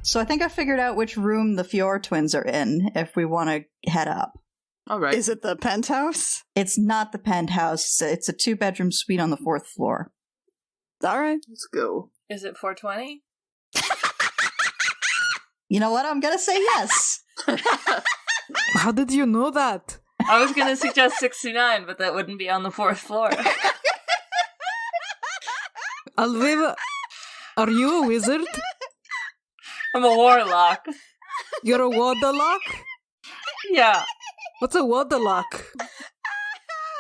So I think I figured out which room the Fiore twins are in if we want to head up. All right. Is it the penthouse? It's not the penthouse. It's a 2-bedroom suite on the 4th floor. All right. Let's go. Is it 420? You know what? I'm going to say yes. How did you know that? I was going to suggest 69, but that wouldn't be on the 4th floor. Alviva, are you a wizard? I'm a warlock. You're a warlock? Yeah. What's a warlock?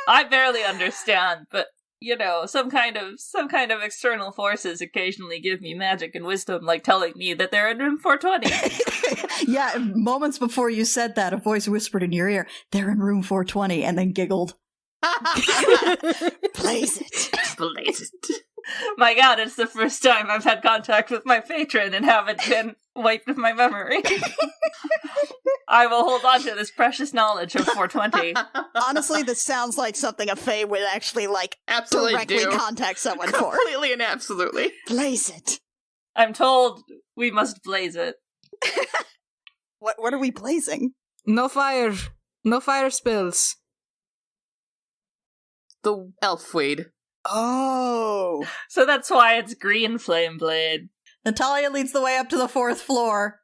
I barely understand, but you know, some kind of external forces occasionally give me magic and wisdom, like telling me that they're in room 420. Yeah, moments before you said that, a voice whispered in your ear, "They're in room 420," and then giggled. Blaze it. Blaze it. My god, it's the first time I've had contact with my patron and haven't been wiped of my memory. I will hold on to this precious knowledge of 420. Honestly, this sounds like something a Fae would actually, Absolutely directly do. contact someone for. Completely and absolutely. Blaze it. I'm told we must blaze it. What are we blazing? No fire. No fire spills. The elf weed. Oh. So that's why it's green flame blade. Natalia leads the way up to the 4th floor.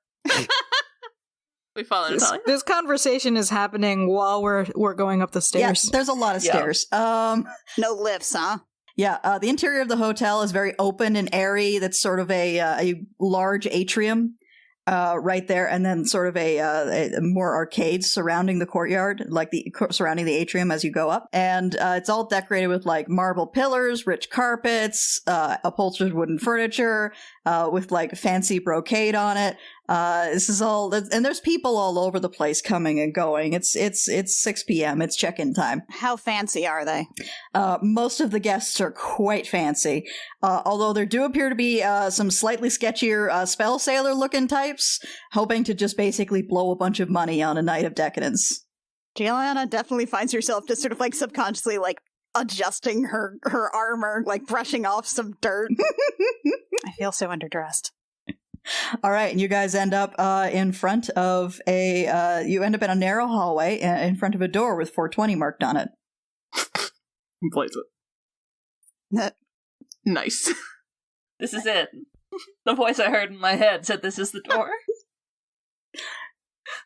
We follow Natalia. This conversation is happening while we're going up the stairs. Yes, there's a lot of stairs. No lifts, huh? Yeah, the interior of the hotel is very open and airy. That's sort of a large atrium right there, and then sort of a more arcades surrounding the courtyard, like surrounding the atrium as you go up. And it's all decorated with like marble pillars, rich carpets, upholstered wooden furniture, with like fancy brocade on it. This is all, and there's people all over the place coming and going. It's 6 p.m. It's check-in time. How fancy are they? Most of the guests are quite fancy, although there do appear to be some slightly sketchier spell sailor looking types, hoping to just basically blow a bunch of money on a night of decadence. Giuliana definitely finds herself just sort of subconsciously adjusting her armor, brushing off some dirt. I feel so underdressed. All right, and you guys end up in front of you end up in a narrow hallway in front of a door with 420 marked on it. Blaze it. Nice. This is it. The voice I heard in my head said this is the door.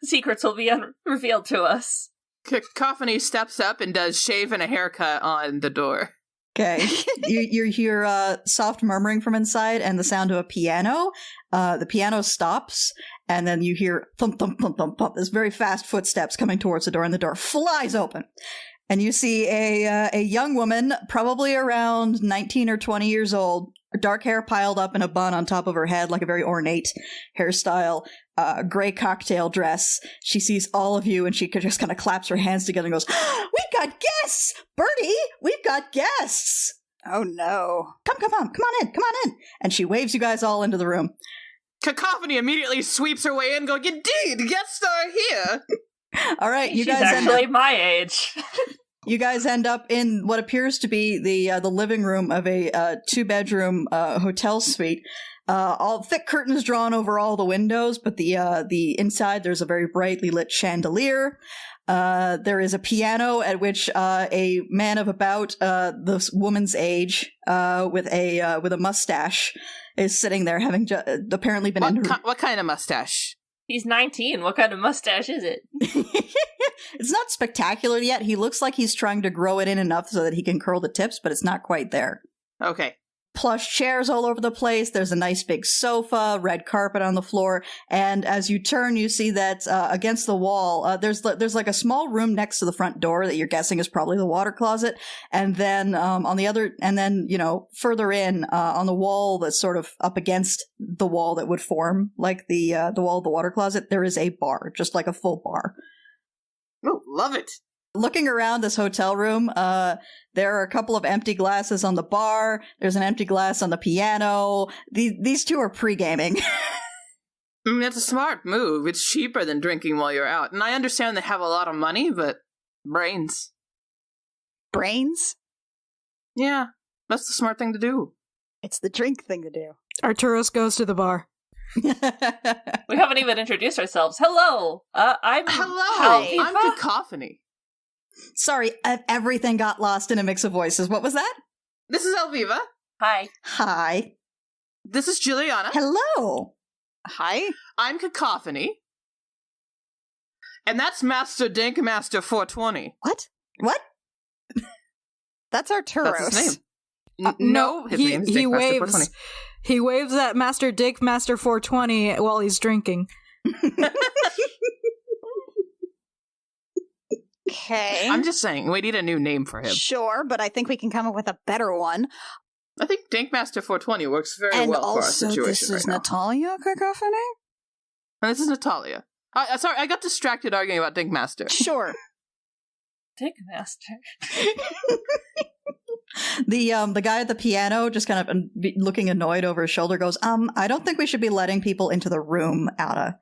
Secrets will be revealed to us. Cacophony steps up and does shave and a haircut on the door. Okay. you hear soft murmuring from inside and the sound of a piano. The piano stops, and then you hear thump, thump, thump, thump, thump. There's very fast footsteps coming towards the door, and the door flies open. And you see a young woman, probably around 19 or 20 years old, dark hair piled up in a bun on top of her head, like a very ornate hairstyle, gray cocktail dress. She sees all of you, and she just kind of claps her hands together and goes, "We've got guests! Bertie, we've got guests!" Oh no. Come on in. And she waves you guys all into the room. Cacophony immediately sweeps her way in, going, "Indeed, guests are here!" All right, you She's guys actually my age. You guys end up in what appears to be the living room of a 2-bedroom hotel suite. All thick curtains drawn over all the windows, but the inside there's a very brightly lit chandelier. There is a piano at which a man of about this woman's age with a mustache is sitting there, having apparently been What kind of mustache? He's 19. What kind of mustache is it? It's not spectacular yet. He looks like he's trying to grow it in enough so that he can curl the tips, but it's not quite there. Okay. Plush chairs all over the place. There's a nice big sofa, red carpet on the floor, and as you turn, you see that against the wall, there's like a small room next to the front door that you're guessing is probably the water closet, and then further in on the wall that's sort of up against the wall that would form like the wall of the water closet, there is a bar, just like a full bar. Oh, love it. Looking around this hotel room, there are a couple of empty glasses on the bar. There's an empty glass on the piano. These two are pre-gaming. I mean, that's a smart move. It's cheaper than drinking while you're out. And I understand they have a lot of money, but brains. Brains? Yeah, that's the smart thing to do. It's the drink thing to do. Arturos goes to the bar. We haven't even introduced ourselves. Hello, I'm Hello, Alviva. I'm Cacophony. Sorry, everything got lost in a mix of voices. What was that? This is Alviva. Hi. Hi. This is Juliana. Hello. Hi? I'm Cacophony. And that's Master Dinkmaster 420. What? That's Arturos. That's his name. No, his name is he Dinkmaster waves. 420. He waves at Master Dick Master 420 while he's drinking. Okay. I'm just saying, we need a new name for him. Sure, but I think we can come up with a better one. I think Dinkmaster 420 works very And well for our also, situation this is right now. Natalia Cacophony? And this is Natalia. Sorry, I got distracted arguing about Dinkmaster. Sure. Dickmaster. The guy at the piano, just kind of looking annoyed over his shoulder, goes, I don't think we should be letting people into the room, Ada.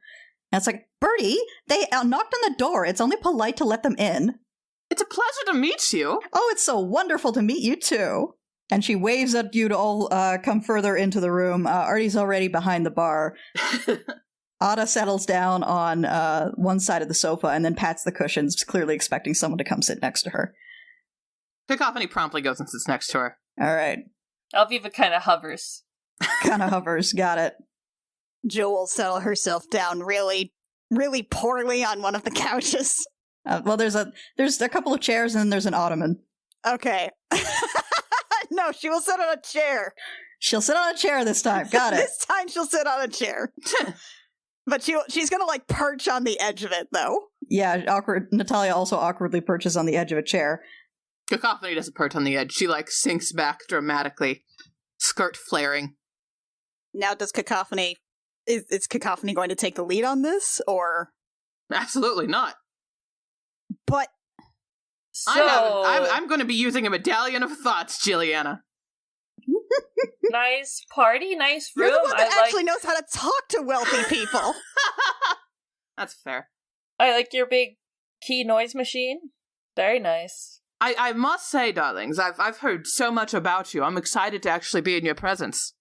And it's like, Bertie, they knocked on the door. It's only polite to let them in. It's a pleasure to meet you. Oh, it's so wonderful to meet you too. And she waves at you to all come further into the room. Artie's already behind the bar. Ada settles down on one side of the sofa and then pats the cushions, clearly expecting someone to come sit next to her. Cacophony promptly goes and sits next to her. All right. Alviva kind of hovers. Kind of hovers. Got it. Jill will settle herself down really, really poorly on one of the couches. Well, there's a couple of chairs and then there's an ottoman. Okay. No, she will sit on a chair. She'll sit on a chair this time. Got it. This time she'll sit on a chair. But she's gonna, like, perch on the edge of it, though. Yeah, awkward. Natalia also awkwardly perches on the edge of a chair. Cacophony doesn't perch on the edge. She, sinks back dramatically, skirt flaring. Now, does Cacophony... Is Cacophony going to take the lead on this, or... Absolutely not. But... So, I'm going to be using a medallion of thoughts, Juliana. nice party, nice room. You're the one that actually knows how to talk to wealthy people. That's fair. I like your big key noise machine. Very nice. I must say, darlings, I've heard so much about you. I'm excited to actually be in your presence.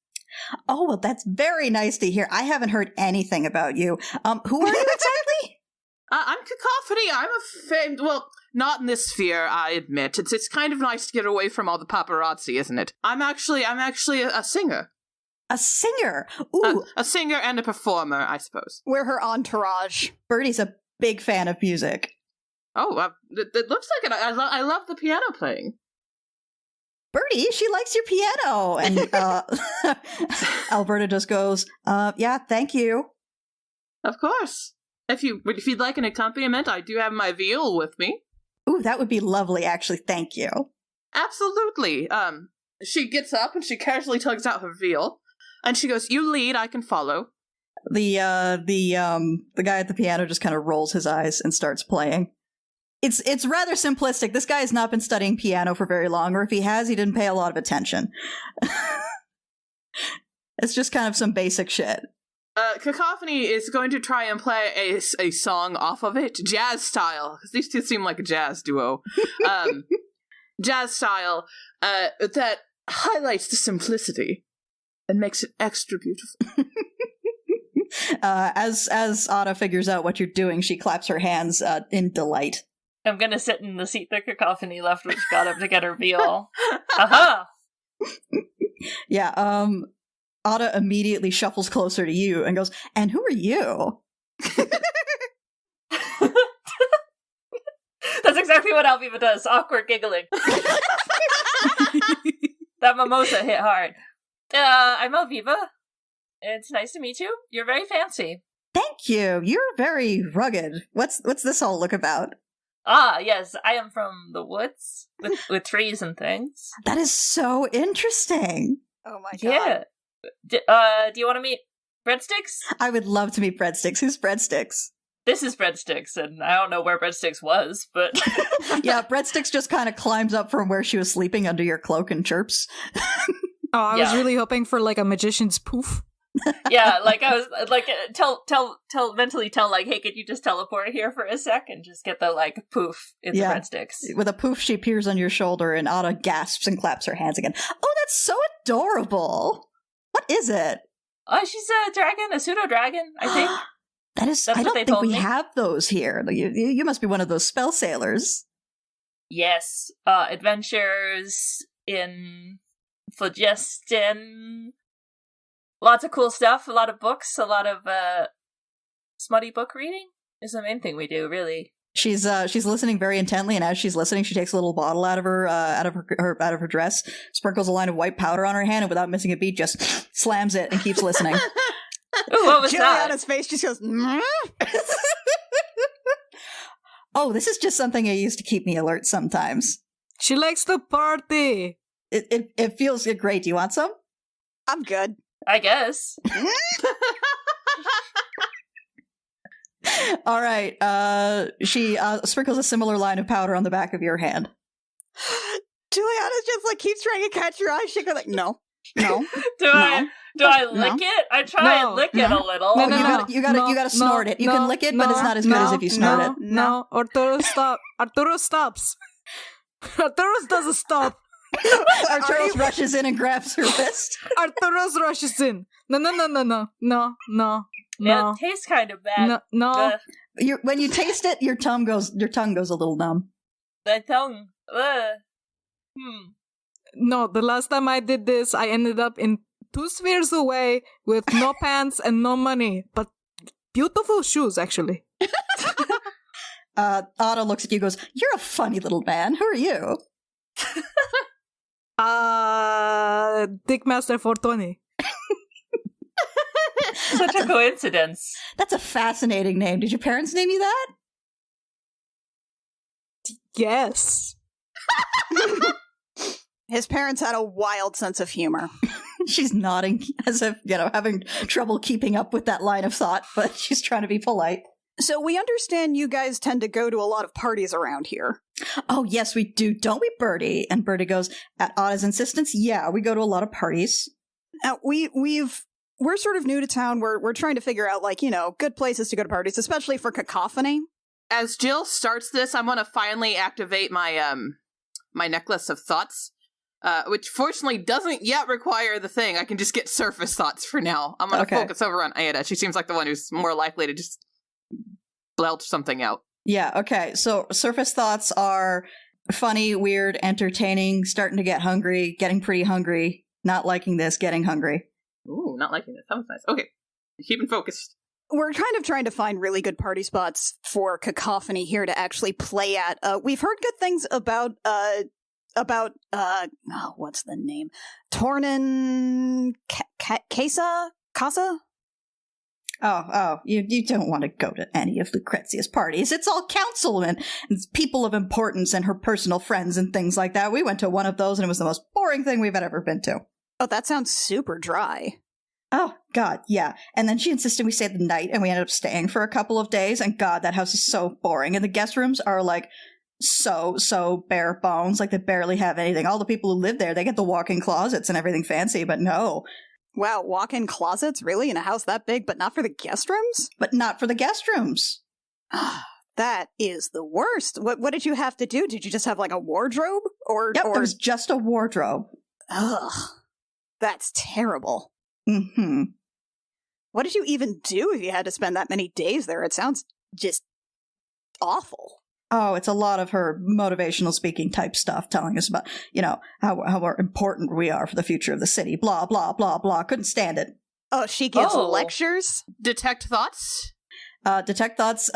Oh, well, that's very nice to hear. I haven't heard anything about you. Who are you exactly? I'm Cacophony. I'm a famed... Well, not in this sphere, I admit. It's kind of nice to get away from all the paparazzi, isn't it? I'm actually a singer. A singer? Ooh. A singer and a performer, I suppose. We're her entourage. Bertie's a big fan of music. Oh, it looks like it. I love the piano playing. Bertie, she likes your piano. And Alberta just goes, yeah, thank you. Of course. If you'd like an accompaniment, I do have my viol with me. Ooh, that would be lovely, actually. Thank you. Absolutely. She gets up and she casually tugs out her viol, and she goes, "You lead, I can follow." The guy at the piano just kind of rolls his eyes and starts playing. It's rather simplistic. This guy has not been studying piano for very long, or if he has, he didn't pay a lot of attention. It's just kind of some basic shit. Cacophony is going to try and play a song off of it, jazz style, because these two seem like a jazz duo. Jazz style that highlights the simplicity and makes it extra beautiful. As Ada figures out what you're doing, she claps her hands in delight. I'm gonna sit in the seat that Cacophony left when she got up to get her viol. Aha! Yeah, Ada immediately shuffles closer to you and goes, "And who are you?" That's exactly what Alviva does. Awkward giggling. That mimosa hit hard. I'm Alviva. It's nice to meet you. You're very fancy. Thank you. You're very rugged. What's this all look about? Ah, yes, I am from the woods with trees and things. That is so interesting. Oh my god. Yeah. Do you want to meet Breadsticks? I would love to meet Breadsticks. Who's Breadsticks? this is Breadsticks, and I don't know where Breadsticks was, but... Yeah, Breadsticks just kind of climbs up from where she was sleeping under your cloak and chirps. Oh, I was really hoping for like a magician's poof. Yeah, like I was like mentally tell like, hey, could you just teleport here for a sec and just get the like poof into Breadsticks? With a poof, she appears on your shoulder, and Ada gasps and claps her hands again. Oh, that's so adorable! What is it? Oh, she's a dragon, a pseudo dragon, I think. That's I don't think we have those here. You must be one of those spell sailors. Yes, adventures in Phlogiston. Lots of cool stuff, a lot of books, a lot of smutty book reading is the main thing we do, really. She's listening very intently, and as she's listening, she takes a little bottle out of her dress, sprinkles a line of white powder on her hand, and without missing a beat, just slams it and keeps listening. Ooh, what was Juliana's face just goes, Oh, this is just something I used to keep me alert sometimes. She likes to party. It feels great. Do you want some? I'm good. I guess. All right. She sprinkles a similar line of powder on the back of your hand. Juliana just like keeps trying to catch your eye. She goes like, no. Do I lick it? I try and lick it a little. No. You gotta snort it. You can lick it, but it's not as good as if you snort it. No, Arturo stop. Arturo stops. Arturo doesn't stop. Arturo rushes in and grabs her wrist. Arturo rushes in. No. Yeah, it tastes kind of bad. No. When you taste it, your tongue goes a little numb. The tongue. No, the last time I did this, I ended up in 2 spheres away with no pants and no money, but beautiful shoes, actually. Otto looks at you and goes, "You're a funny little man. Who are you?" Dickmaster 420. Such a coincidence. That's a fascinating name. Did your parents name you that? Yes. His parents had a wild sense of humor. She's nodding as if, having trouble keeping up with that line of thought, but she's trying to be polite. So we understand you guys tend to go to a lot of parties around here. Oh, yes, we do. Don't we, Bertie? And Bertie goes, at Ada's insistence, yeah, we go to a lot of parties. Now, we're sort of new to town. We're trying to figure out, good places to go to parties, especially for Cacophony. As Jill starts this, I'm going to finally activate my my necklace of thoughts, which fortunately doesn't yet require the thing. I can just get surface thoughts for now. I'm going to focus over on Ada. She seems like the one who's more likely to just belch something out. Yeah, okay. So surface thoughts are funny, weird, entertaining, starting to get hungry, getting pretty hungry, not liking this, getting hungry. Ooh, not liking this. That was nice. Okay. Keeping focused. We're kind of trying to find really good party spots for Cacophony here to actually play at. We've heard good things about what's the name? Tornin Casa? Oh, you don't want to go to any of Lucrezia's parties. It's all councilmen and people of importance and her personal friends and things like that. We went to one of those and it was the most boring thing we've ever been to. Oh, that sounds super dry. Oh, God, yeah. And then she insisted we stay the night, and we ended up staying for a couple of days, and God, that house is so boring. And the guest rooms are, so bare bones, they barely have anything. All the people who live there, they get the walk-in closets and everything fancy, but no. Wow, walk-in closets? Really? In a house that big, but not for the guest rooms? But not for the guest rooms. That is the worst. What did you have to do? Did you just have, a wardrobe? Yep, there was just a wardrobe. Ugh. That's terrible. Mm-hmm. What did you even do if you had to spend that many days there? It sounds just awful. Oh, it's a lot of her motivational speaking type stuff, telling us about, how important we are for the future of the city. Blah, blah, blah, blah. Couldn't stand it. Oh, she gives lectures? Detect thoughts? Detect thoughts,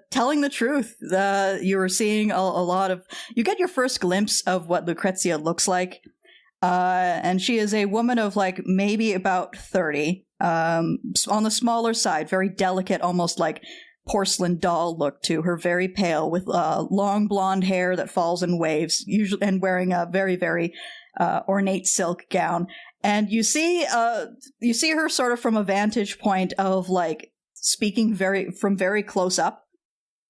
telling the truth. You were seeing a lot of... You get your first glimpse of what Lucrezia looks like. And she is a woman of maybe about 30, on the smaller side, very delicate, almost like porcelain doll look to her, very pale with long blonde hair that falls in waves, usually, and wearing a very, very ornate silk gown. And you see her sort of from a vantage point of speaking from very close up,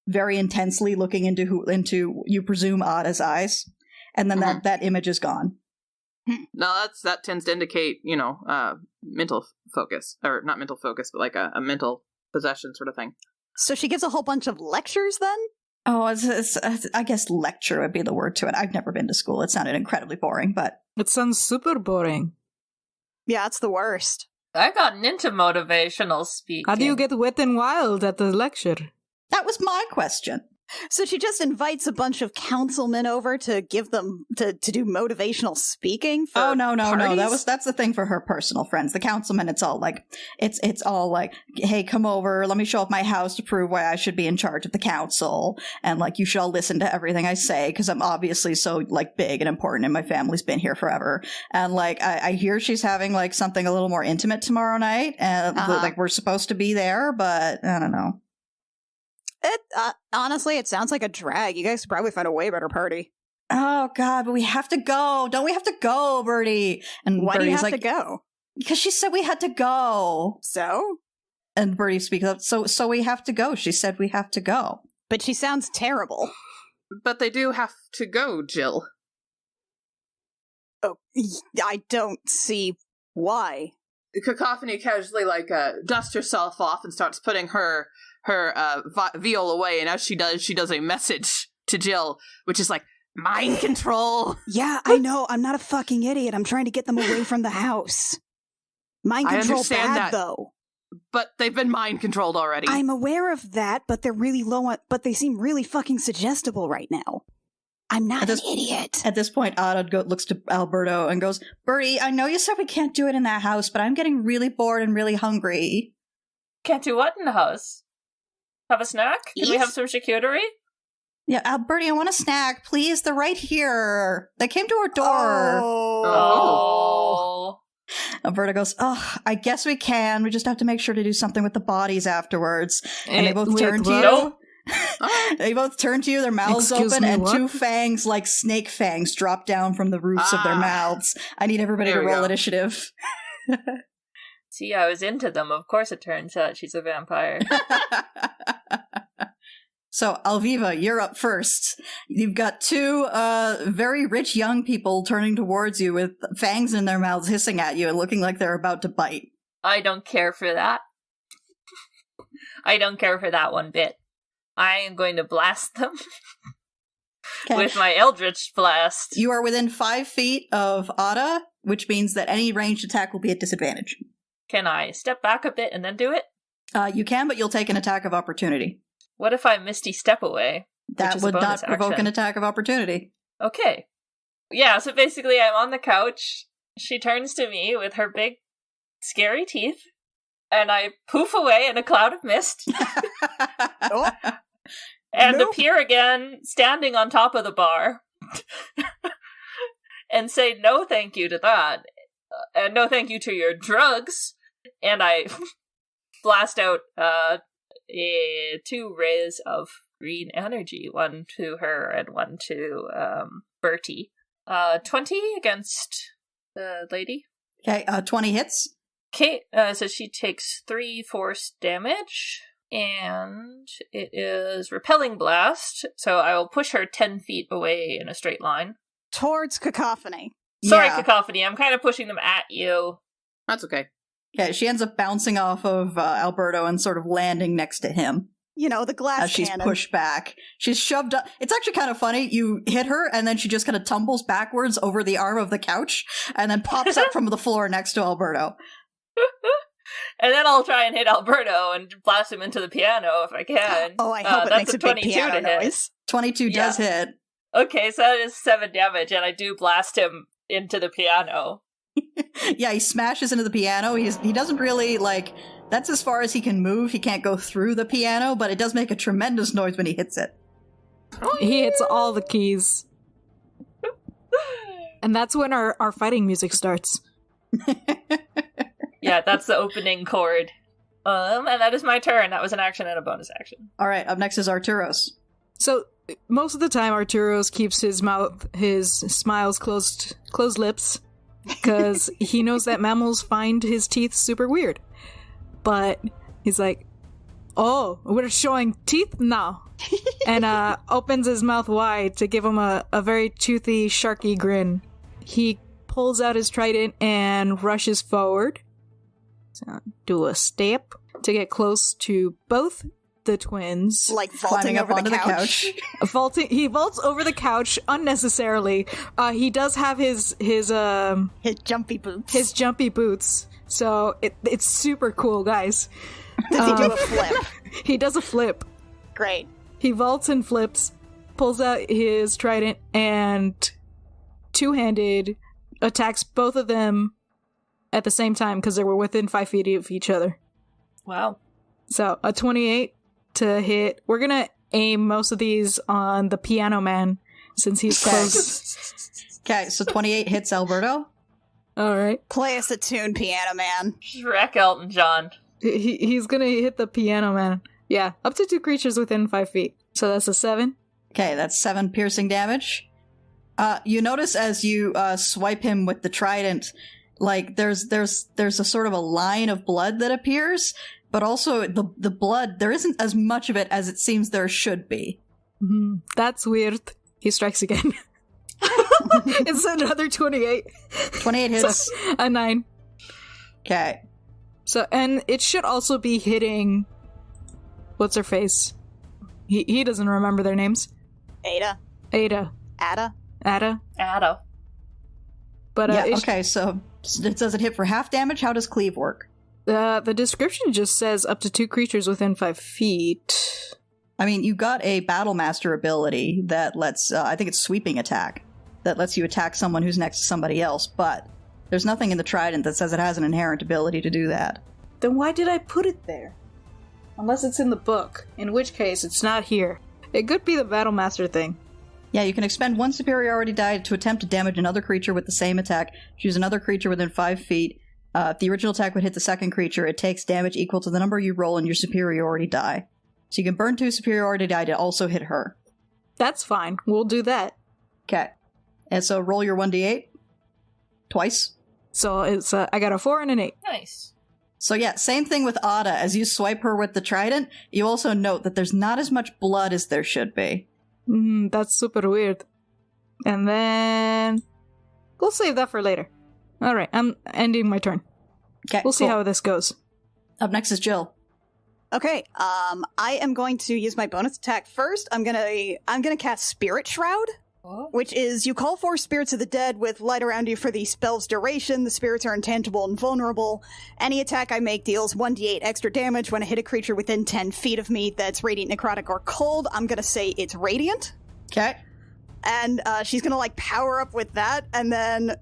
very intensely, looking into you presume Ada's eyes, and then that image is gone. No, that tends to indicate, mental focus, or not mental focus, but like a mental possession sort of thing. So she gives a whole bunch of lectures then? Oh, I guess lecture would be the word to it. I've never been to school. It sounded incredibly boring, but... It sounds super boring. Yeah, it's the worst. I've gotten into motivational speaking. How do you get wet and wild at the lecture? That was my question. So she just invites a bunch of councilmen over to give them to do motivational speaking for Oh no. parties? That's the thing for her personal friends. The councilmen, it's all like hey, come over, let me show up my house to prove why I should be in charge of the council, and like you should all listen to everything I say because I'm obviously so like big and important and my family's been here forever. And like I hear she's having like something a little more intimate tomorrow night, and like we're supposed to be there, but I don't know. Honestly, it sounds like a drag. You guys could probably find a way better party. Oh God, but we have to go. Don't we have to go, Birdie? And Why do you Birdie's have like, to go? because she said we had to go. So? And Birdie speaks up. So we have to go. She said we have to go. But she sounds terrible. But they do have to go, Jill. Oh, I don't see why. Cacophony casually dusts herself off and starts putting her viol away, and as she does a message to Jill, which is like, mind control. Yeah, I know. I'm not a fucking idiot. I'm trying to get them away from the house. Mind I control understand bad, that. though. But they've been mind controlled already. I'm aware of that, but they're really low on... But they seem really fucking suggestible right now. I'm not an idiot. At this point, Ada looks to Alberto and goes, Birdie, I know you said we can't do it in that house, but I'm getting really bored and really hungry. Can't do what in the house? Have a snack? Can we have some charcuterie? Yeah, Alberti, I want a snack, please. They're right here. They came to our door. Oh. Alberta goes, I guess we can. We just have to make sure to do something with the bodies afterwards. And they both turn to you. Nope. They both turn to you, their mouths Excuse open, me, and what? 2 fangs, like snake fangs, drop down from the roofs of their mouths. I need everybody to There we roll go. initiative. See, I was into them. Of course it turns out she's a vampire. So, Alviva, you're up first. You've got 2 very rich young people turning towards you with fangs in their mouths, hissing at you and looking like they're about to bite. I don't care for that. I don't care for that one bit. I am going to blast them Okay. with my Eldritch Blast. You are within 5 feet of Ada, which means that any ranged attack will be at disadvantage. Can I step back a bit and then do it? You can, but you'll take an attack of opportunity. What if I Misty Step away? That is a would bonus not provoke action. an attack of opportunity. Okay. Yeah, so basically I'm on the couch. She turns to me with her big, scary teeth, and I poof away in a cloud of mist Oh, and Nope. appear again standing on top of the bar and say no thank you to that, and no thank you to your drugs, and I blast out 2 rays of green energy, one to her and one to Bertie. 20 against the lady. Okay, 20 hits. Okay, so she takes 3 force damage, and it is Repelling Blast, so I will push her 10 feet away in a straight line. towards Cacophony. Sorry, Yeah. Cacophony, I'm kind of pushing them at you. That's okay. Yeah, she ends up bouncing off of Alberto and sort of landing next to him You know, the glass as she's cannon. pushed back. She's shoved up. It's actually kind of funny. You hit her, and then she just kind of tumbles backwards over the arm of the couch and then pops up from the floor next to Alberto. And then I'll try and hit Alberto and blast him into the piano if I can. Oh, I hope it that's makes a big 22 piano to hit. noise. 22 does hit. Okay, so that is 7 damage, and I do blast him into the piano. Yeah, he smashes into the piano. He doesn't really, like, that's as far as he can move. He can't go through the piano, but it does make a tremendous noise when he hits it. He hits all the keys. And that's when our fighting music starts. Yeah, that's the opening chord. And that is my turn. That was an action and a bonus action. All right, up next is Arturos. So most of the time, Arturos keeps his smiles closed lips, because he knows that mammals find his teeth super weird. But he's like, "Oh, we're showing teeth now," and opens his mouth wide to give him a very toothy, sharky grin. He pulls out his trident and rushes forward. So do a step to get close to both the twins. Like vaulting Climbing up over onto the couch. He vaults over the couch unnecessarily. He does have his jumpy boots. his jumpy boots, so it's super cool, guys. Does he do a flip? He does a flip. Great. He vaults and flips, pulls out his trident, and two-handed attacks both of them at the same time because they were within 5 feet of each other. Wow. So a 28 to hit. We're gonna aim most of these on the piano man since he's close. Okay, so 28 hits Alberto. All right. Play us a tune, piano man. Shrek Elton John. He's gonna hit the piano man. Yeah, up to 2 creatures within 5 feet. So that's a 7. Okay, that's 7 piercing damage. You notice as you swipe him with the trident, like there's a sort of a line of blood that appears, but also the blood, there isn't as much of it as it seems there should be. That's weird. He strikes again. It's another 28. 28 hits. So, a 9. Okay. So, and it should also be hitting. What's her face? He doesn't remember their names. Ada. Ada. Ada. But Yeah, okay, so does it hit for half damage? How does cleave work? The description just says up to 2 creatures within 5 feet. I mean, you got a Battle Master ability that lets, I think it's sweeping attack, that lets you attack someone who's next to somebody else, but there's nothing in the Trident that says it has an inherent ability to do that. Then why did I put it there? Unless it's in the book, in which case it's not here. It could be the Battle Master thing. Yeah, you can expend 1 superiority die to attempt to damage another creature with the same attack. Choose another creature within 5 feet. If the original attack would hit the second creature, it takes damage equal to the number you roll in your superiority die. So you can burn 2 superiority die to also hit her. That's fine. We'll do that. Okay. And so roll your 1d8. Twice. So it's I got a 4 and an 8. Nice. So yeah, same thing with Ada. As you swipe her with the trident, you also note that there's not as much blood as there should be. That's super weird. And then we'll save that for later. Alright, I'm ending my turn. Okay, We'll see how this goes. Up next is Jill. Okay, I am going to use my bonus attack first. I'm gonna cast Spirit Shroud, which is you call for spirits of the dead with light around you for the spell's duration. The spirits are intangible and vulnerable. Any attack I make deals 1d8 extra damage when I hit a creature within 10 feet of me that's radiant, necrotic, or cold. I'm gonna say it's radiant. Okay. And she's gonna power up with that and then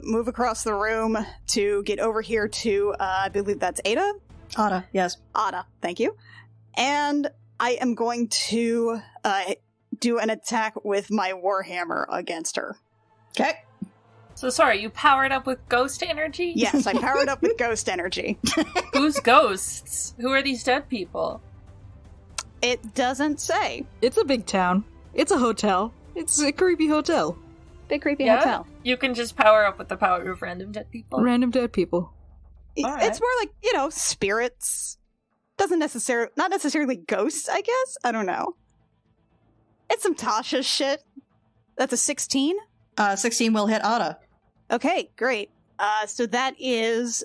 move across the room to get over here to I believe that's Ada. Ada, yes. Ada, thank you. And I am going to do an attack with my Warhammer against her. Okay. So sorry, you powered up with ghost energy? Yes, I powered up with ghost energy. Who's ghosts? Who are these dead people? It doesn't say. It's a big town. It's a hotel. It's a creepy hotel. Big creepy Yeah? hotel. You can just power up with the power of random dead people? Random dead people. Alright. It's more like, spirits. Not necessarily ghosts, I guess? I don't know. It's some Tasha shit. That's a 16? 16 will hit Ada. Okay, great. So that is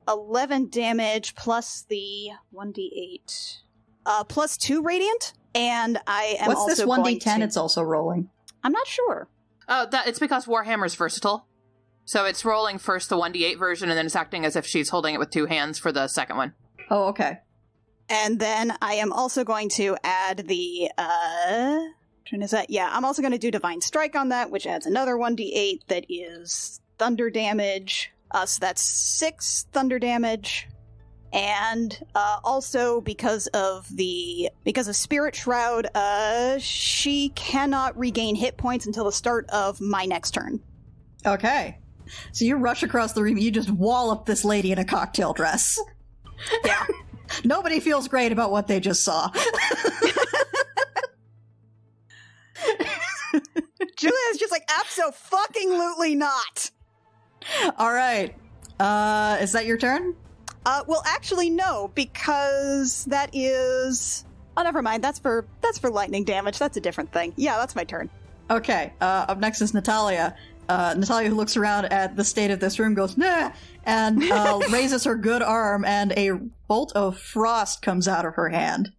11 damage plus the 1d8. Plus 2 radiant, and I am What's also this going 1d10 to... it's also rolling? I'm not sure. Oh, it's because Warhammer's versatile. So it's rolling first the 1d8 version, and then it's acting as if she's holding it with 2 hands for the second one. Oh, okay. And then I am also going to add the, I'm also going to do Divine Strike on that, which adds another 1d8 that is thunder damage. So that's 6 thunder damage. And also because of Spirit Shroud, she cannot regain hit points until the start of my next turn. Okay. So you rush across the room, you just wallop this lady in a cocktail dress. Yeah. Nobody feels great about what they just saw. Julia's just like, abso-fucking-lutely not. All right. Is that your turn? Well, actually, no, because that is... Oh, never mind. That's for lightning damage. That's a different thing. Yeah, that's my turn. Okay, up next is Natalia. Natalia, who looks around at the state of this room, goes, nah! And raises her good arm, and a bolt of frost comes out of her hand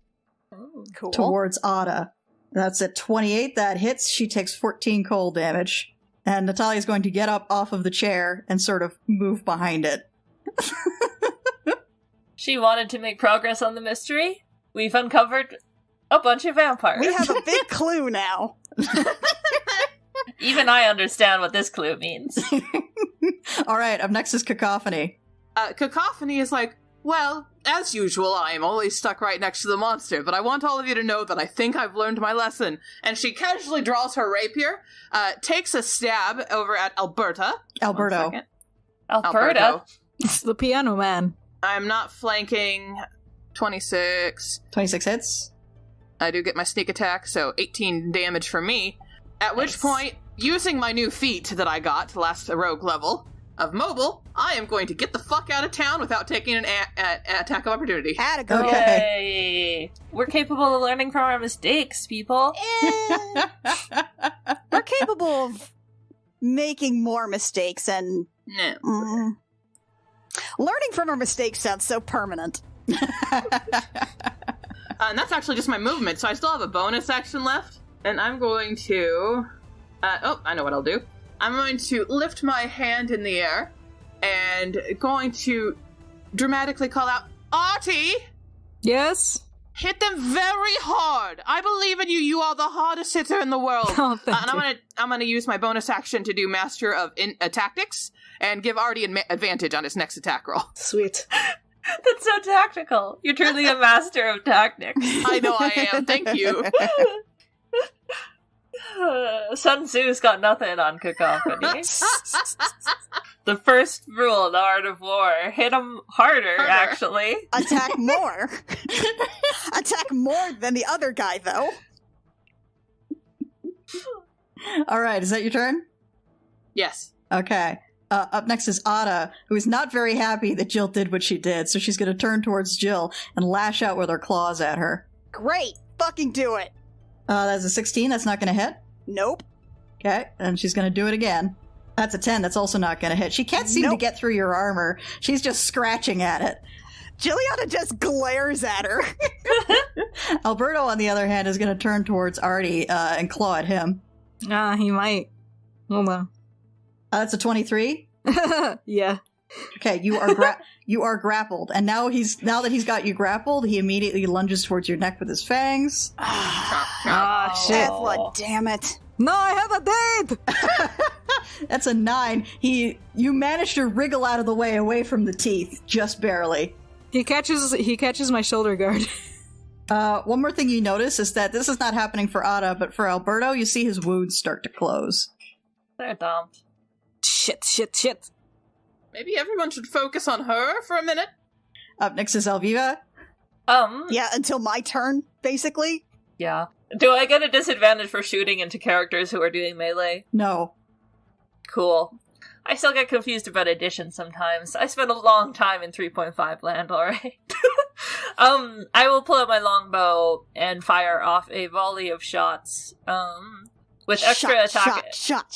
Cool. towards Ada. That's at 28. That hits. She takes 14 cold damage. And Natalia's going to get up off of the chair and sort of move behind it. She wanted to make progress on the mystery. We've uncovered a bunch of vampires. We have a big clue now. Even I understand what this clue means. All right, up next is Cacophony. Cacophony is like, well, as usual, I am always stuck right next to the monster, but I want all of you to know that I think I've learned my lesson. And she casually draws her rapier, takes a stab over at Alberto. Alberto. Alberta? It's the piano man. I'm not flanking. 26. 26 hits. I do get my sneak attack, so 18 damage from me. At which point, using my new feat that I got last rogue level of mobile, I am going to get the fuck out of town without taking an attack of opportunity. Atta go. Yay! We're capable of learning from our mistakes, people. We're capable of making more mistakes and... No. Learning from our mistakes sounds so permanent. And that's actually just my movement, so I still have a bonus action left. And I'm going to... I know what I'll do. I'm going to lift my hand in the air and going to dramatically call out, Artie! Yes? Hit them very hard! I believe in you. You are the hardest hitter in the world. Oh, thank and you. I'm gonna use my bonus action to do Master of Tactics and give Artie advantage on his next attack roll. Sweet. That's so tactical. You're truly a master of tactics. I know I am. Thank you. Sun Tzu's got nothing on Cacophony. The first rule in the art of war: hit them harder, actually. Attack more. Attack more than the other guy, though. All right, is that your turn? Yes. Okay. Up next is Ada, who is not very happy that Jill did what she did, so she's going to turn towards Jill and lash out with her claws at her. Great. Fucking do it. That's a 16. That's not going to hit. Nope. Okay, and she's going to do it again. That's a 10. That's also not going to hit. She can't seem to get through your armor. She's just scratching at it. Juliana just glares at her. Alberto, on the other hand, is going to turn towards Artie and claw at him. He might. Hold on. That's a 23. Yeah. Okay, you are grappled, and now that he's got you grappled, he immediately lunges towards your neck with his fangs. Ah, shit. Ethla, damn it. No, I have a date! That's a 9. You managed to wriggle out of the way, away from the teeth, just barely. He catches my shoulder guard. One more thing you notice is that this is not happening for Ada, but for Alberto, you see his wounds start to close. They're dumb. Shit. Maybe everyone should focus on her for a minute. Up next is Alviva. Yeah, until my turn, basically. Yeah. Do I get a disadvantage for shooting into characters who are doing melee? No. Cool. I still get confused about addition sometimes. I spent a long time in 3.5 land, alright? I will pull out my longbow and fire off a volley of shots. With extra attack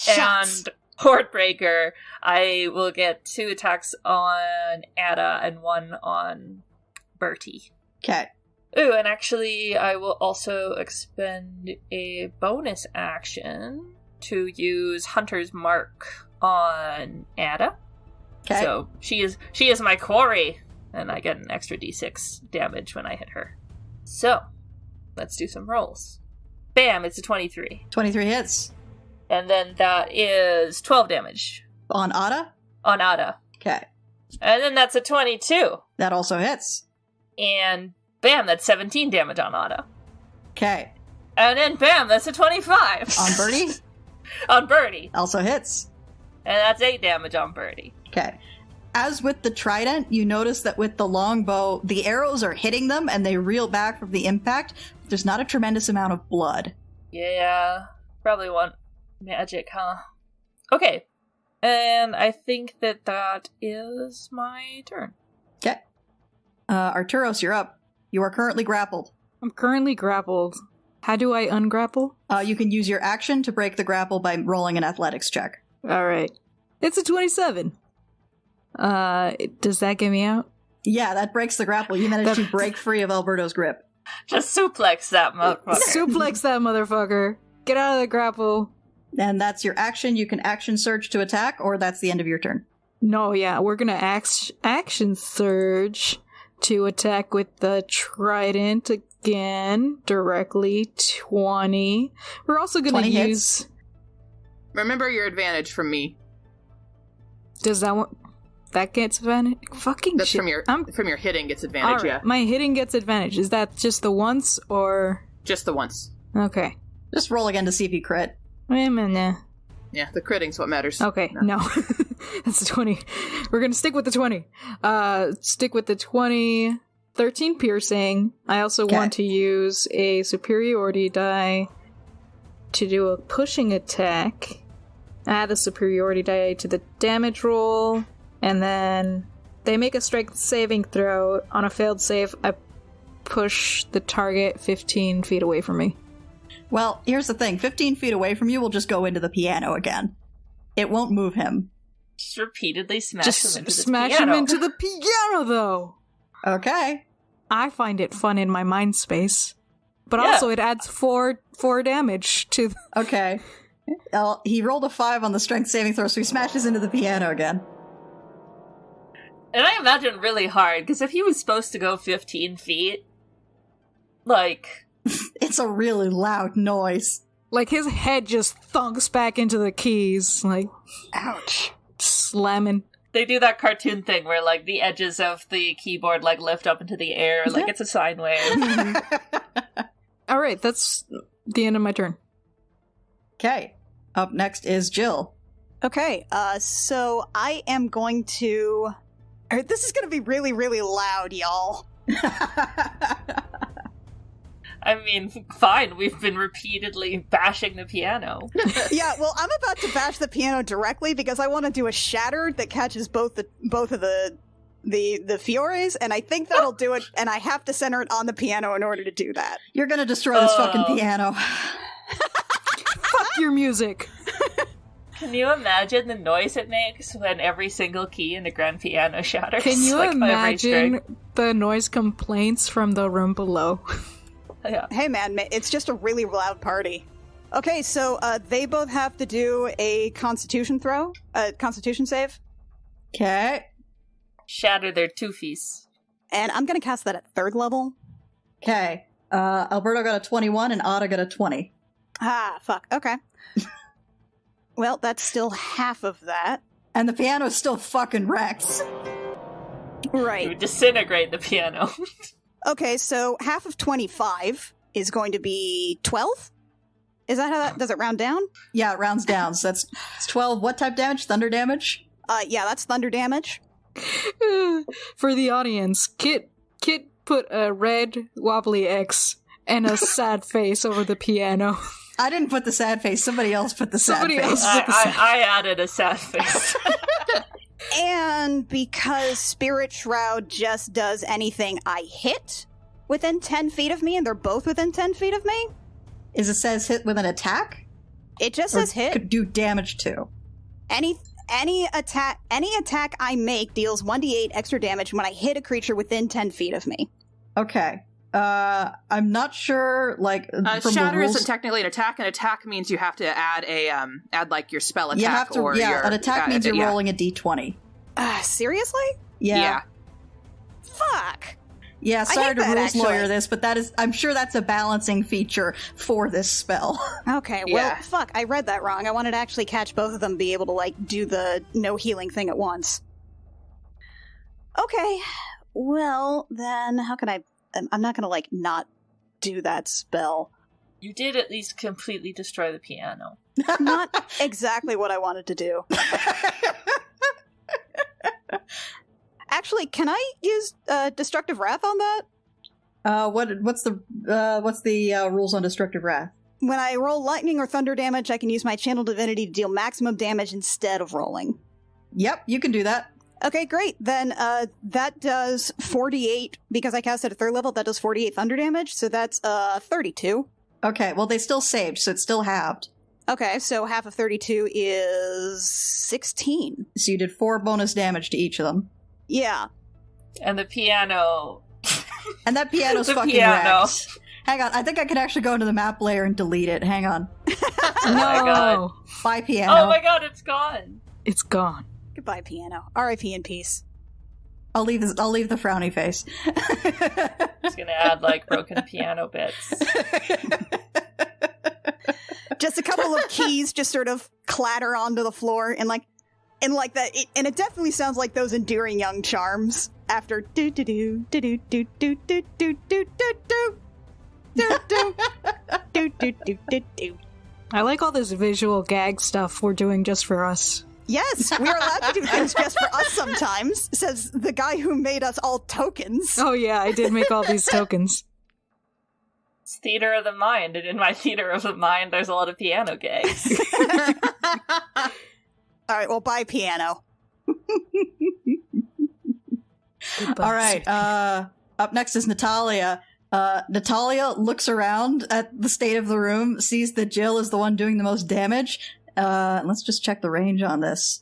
and Hordebreaker, I will get 2 attacks on Ada and 1 on Bertie. Okay. Ooh, and actually, I will also expend a bonus action to use Hunter's Mark on Ada. Okay. So she is my quarry, and I get an extra d6 damage when I hit her. So, let's do some rolls. Bam, it's a 23. 23 hits. And then that is 12 damage. On Ada? On Ada. Okay. And then that's a 22. That also hits. And bam, that's 17 damage on Ada. Okay. And then bam, that's a 25. On Bertie? On Bertie. Also hits. And that's 8 damage on Bertie. Okay. As with the trident, you notice that with the longbow, the arrows are hitting them and they reel back from the impact. There's not a tremendous amount of blood. Yeah, probably want magic, huh? Okay. And I think that is my turn. Okay. Arturos, you're up. You are currently grappled. I'm currently grappled. How do I ungrapple? You can use your action to break the grapple by rolling an athletics check. Alright. It's a 27. Does that get me out? Yeah, that breaks the grapple. You managed to break free of Alberto's grip. Just suplex that motherfucker. Suplex that motherfucker. Get out of the grapple. And that's your action. You can action surge to attack, or that's the end of your turn. No, yeah, we're gonna action surge to attack with the trident again. Directly 20. We're also gonna 20 use... hits. Remember your advantage from me. Does that one... That gets advantage? Fucking That's shit. from your hitting gets advantage, Alright, my hitting gets advantage. Is that just the once, or... Just the once. Okay. Just roll again to see if you crit. Wait a minute. Yeah, the critting's what matters. Okay, no. That's a 20. We're gonna stick with the 20. Stick with the 20. 13 piercing. I also want to use a superiority die to do a pushing attack. Add the superiority die to the damage roll. And then they make a strength saving throw. On a failed save, I push the target 15 feet away from me. Well, here's the thing. 15 feet away from you will just go into the piano again. It won't move him. Just repeatedly smash him into the smash piano. him into the piano, though! Okay. I find it fun in my mind space. But Yeah. also it adds 4 damage to... Okay. Well, he rolled a 5 on the strength saving throw, so he smashes into the piano again. And I imagine really hard, because if he was supposed to go 15 feet, like... It's a really loud noise. Like, his head just thunks back into the keys, like... Ouch. Slamming. They do that cartoon thing where, like, the edges of the keyboard, like, lift up into the air, like it's a sine wave. Alright, that's the end of my turn. Okay. Up next is Jill. Okay, so I am going to... This is going to be really, really loud, y'all. I mean, fine, we've been repeatedly bashing the piano. Yeah, well, I'm about to bash the piano directly because I want to do a shatter that catches both of the Fiores, and I think that'll do it, and I have to center it on the piano in order to do that. You're gonna destroy this fucking piano. Fuck your music! Can you imagine the noise it makes when every single key in the grand piano shatters? Can you like, imagine the noise complaints from the room below? Yeah. Hey man, it's just a really loud party. Okay, so they both have to do a constitution save. Okay. Shatter their two-fees. And I'm gonna cast that at 3rd level. Okay. Alberto got a 21 and Ada got a 20. Ah, fuck. Okay. Well, that's still half of that. And the piano's still fucking wrecked. You Right. disintegrate the piano. Okay, so half of 25 is going to be 12? Is that how that... Does it round down? Yeah, it rounds down. So it's 12. What type damage? Thunder damage? Yeah, that's thunder damage. For the audience, Kit put a red wobbly X and a sad face over the piano. I didn't put the sad face. Somebody else put the sad Somebody face. else. I added a sad face. And because Spirit Shroud just does anything I hit within 10 feet of me, and they're both within 10 feet of me, Is it says hit with an attack? it just Or says hit. could do damage too. Any attack I make deals 1d8 extra damage when I hit a creature within 10 feet of me. Okay. I'm not sure, like, from the Shatter rules. isn't technically an attack. An attack means you have to add add like your spell attack. You have to, or yeah, your, an attack means you're rolling a d20. Seriously? Yeah. Fuck. Yeah, sorry hate to that, rules lawyer actually. this, but that is, I'm sure that's a balancing feature for this spell. Okay, well, Yeah. fuck, I read that wrong. I wanted to actually catch both of them, be able to, like, do the no healing thing at once. Okay, well, then, how can I'm not gonna, like, not do that spell. You did at least completely destroy the piano. Not exactly what I wanted to do. Actually, can I use Destructive Wrath on that? What's the rules on Destructive Wrath? When I roll lightning or thunder damage, I can use my Channel Divinity to deal maximum damage instead of rolling. Yep, you can do that. Okay, great. Then that does 48, because I cast it at 3rd level, that does 48 thunder damage, so that's 32. Okay, well, they still saved, so it's still halved. Okay, so half of 32 is 16. So you did 4 bonus damage to each of them. Yeah. And the piano. And that piano's The fucking piano. wrecked. Hang on, I think I can actually go into the map layer and delete it. Hang on. Oh my god. Bye, piano. Oh my god, it's gone. It's gone. Goodbye, piano. R.I.P. in peace. I'll leave the frowny face. It's gonna add like broken piano bits. Just a couple of keys just sort of clatter onto the floor and like that, and it definitely sounds like those enduring young charms after do do do do do do do do do do do do do do do do do do. I like all this visual gag stuff we're doing just for us. Yes, we are allowed to do things just for us sometimes, says the guy who made us all tokens. Oh yeah, I did make all these tokens. It's theater of the mind, and in my theater of the mind, there's a lot of piano gags. All right, well, bye, piano. All right, up next is Natalia. Natalia looks around at the state of the room, sees that Jill is the one doing the most damage. Let's just check the range on this.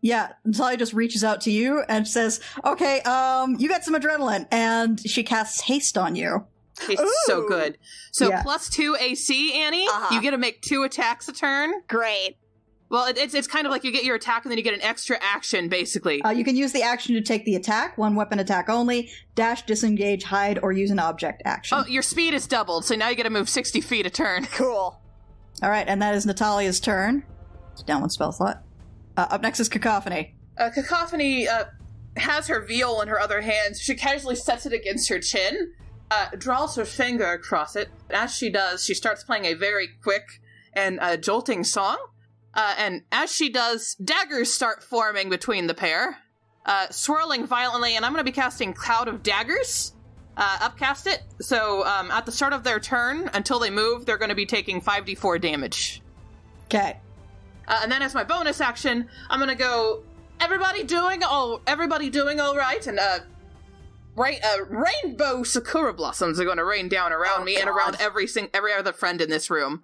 Yeah, Natalia just reaches out to you and says, okay, you got some adrenaline, and she casts haste on you. It's so Ooh. good. So Yeah. +2 AC, Annie. Uh-huh. You get to make 2 attacks a turn. Great. Well, it's kind of like you get your attack and then you get an extra action, basically. You can use the action to take the attack, 1 weapon attack only, dash, disengage, hide, or use an object action. Oh, your speed is doubled, so now you get to move 60 feet a turn. Cool. All right, and that is Natalia's turn. Down 1 spell slot. Up next is Cacophony. Cacophony has her viol in her other hand. She casually sets it against her chin, draws her finger across it. As she does, she starts playing a very quick and jolting song. And as she does, daggers start forming between the pair, swirling violently, and I'm going to be casting Cloud of Daggers. Upcast it. So at the start of their turn, until they move, they're going to be taking 5d4 damage. Okay. And then as my bonus action, I'm going to go, everybody doing all right, and rainbow sakura blossoms are going to rain down around me and around every other friend in this room.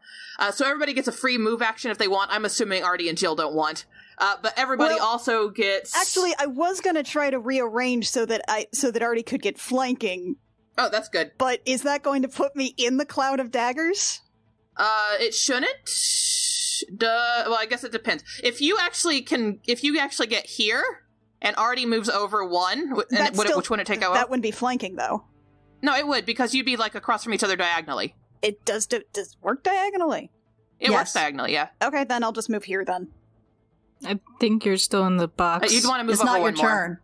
So everybody gets a free move action if they want. I'm assuming Artie and Jill don't want. But everybody also gets... Actually, I was going to try to rearrange so that Artie could get flanking. Oh, that's good. But is that going to put me in the cloud of daggers? It shouldn't. Well, I guess it depends. If you actually get here, and Artie moves over 1, and which one would it take out? That wouldn't be flanking, though. No, it would, because you'd be like across from each other diagonally. It does work diagonally? It Yes. works diagonally, yeah. Okay, then I'll just move here then. I think you're still in the box. You'd want to move It's over not your 1 more. turn.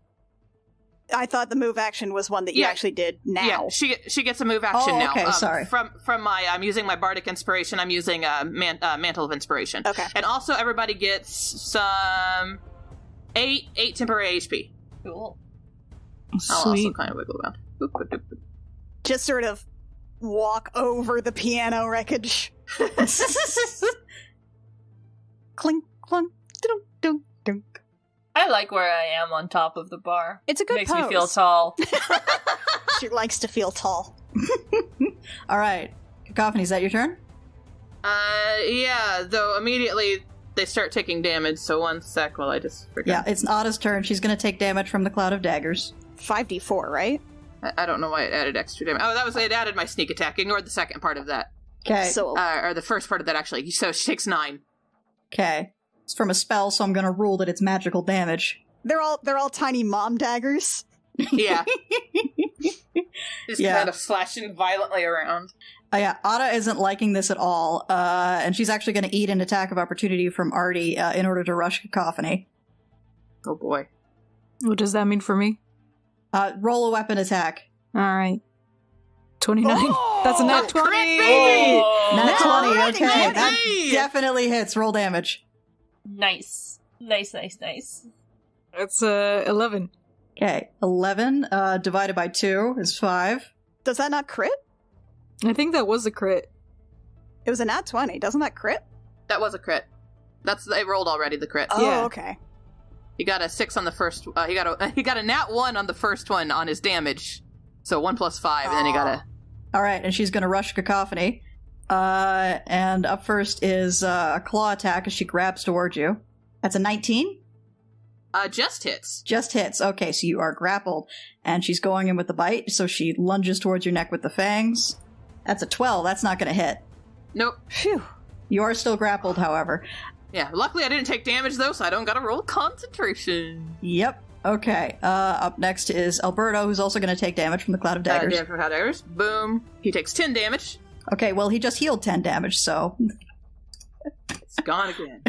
I thought the move action was one that you Yeah. actually did now. Yeah, she gets a move action Oh, now. okay, sorry. From my, I'm using my bardic inspiration. I'm using mantle of inspiration. Okay. And also everybody gets some 8 temporary HP. Cool. I'll also Sweet. kind of wiggle around. Boop, boop, boop, boop. Just sort of walk over the piano wreckage. Clink, clunk, dunk, dunk, dunk. I like where I am on top of the bar. It's a good Makes pose. me feel tall. She likes to feel tall. All right. Cacophony, is that your turn? Yeah, though immediately they start taking damage, so 1 sec while I just forget. Yeah, it's Ada's turn. She's going to take damage from the Cloud of Daggers. 5d4, right? I don't know why it added extra damage. Oh, it added my sneak attack. Ignore the second part of that. Okay. So Or the first part of that, actually. So she takes 9. Okay. It's from a spell, so I'm going to rule that it's magical damage. they're all tiny mom daggers. Yeah. Just Yeah. kind of slashing violently around. Yeah, Ada isn't liking this at all, and she's actually going to eat an attack of opportunity from Artie in order to rush Cacophony. Oh boy. What does that mean for me? Roll a weapon attack. All right. 29. Oh! That's a nat 20. Crit, baby! Nat Oh, 20, alrighty, okay. alrighty. That definitely hits. Roll damage. Nice. Nice. That's 11. Okay, 11 divided by 2 is 5. Does that not crit? I think that was a crit. It was a nat 20. Doesn't that crit? That was a crit. They rolled already, the crit. Oh, Yeah. okay. He got a 6 on the first. He got a nat 1 on the first one on his damage. So 1 + 5, and then he got a. All right, and she's going to rush Cacophony. And up first is a claw attack as she grabs towards you. That's a 19? Just hits. Just hits. Okay, so you are grappled. And she's going in with the bite, so she lunges towards your neck with the fangs. That's a 12. That's not going to hit. Nope. Phew. You are still grappled, however. Yeah, luckily I didn't take damage, though, so I don't gotta roll concentration. Yep. Okay. Up next is Alberto, who's also going to take damage from the Cloud of Daggers. Damage from Cloud of Daggers. Boom. He takes 10 damage. Okay, well, he just healed 10 damage, so... It's gone again.